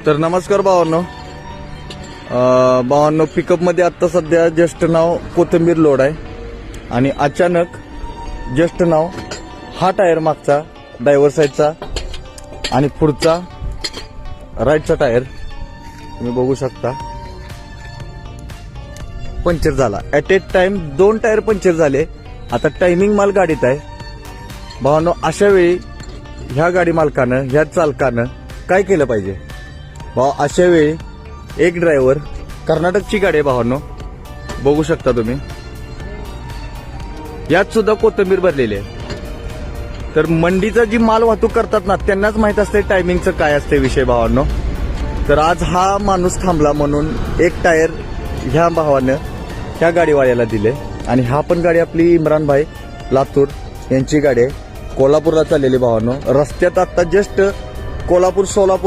तर नमस्कार भावांनो. भावांनो, पिकअपमध्ये आत्ता सध्या जस्ट नाव कोथिंबीर लोड आहे आणि अचानक जस्ट नाव हा टायर मागचा ड्रायव्हर साईडचा आणि पुढचा राईटचा टायर तुम्ही बघू शकता पंक्चर झाला. At a time 2 tyre puncture झाले. आता टायमिंग माल गाडीत आहे भावांनो. अशा वेळी ह्या गाडी मालकानं ह्या चालकानं काय केलं पाहिजे भाऊ? अशा वेळी एक ड्रायव्हर, कर्नाटकची गाडी आहे भावांनो, बघू शकता तुम्ही, यात सुद्धा कोथिंबीर भरलेली आहे. तर मंडीचा जी माल वाहतूक करतात ना त्यांनाच माहित असते टायमिंगचं काय असते विषय भावांनो. तर आज हा माणूस थांबला म्हणून एक टायर ह्या भावानं ह्या गाडीवाल्याला दिले. आणि हा पण गाडी आपली इम्रान भाई लातूर यांची गाडी आहे, कोल्हापूरला चाललेली भावांनो. रस्त्यात आता जस्ट कोल्हापूर सोलापूर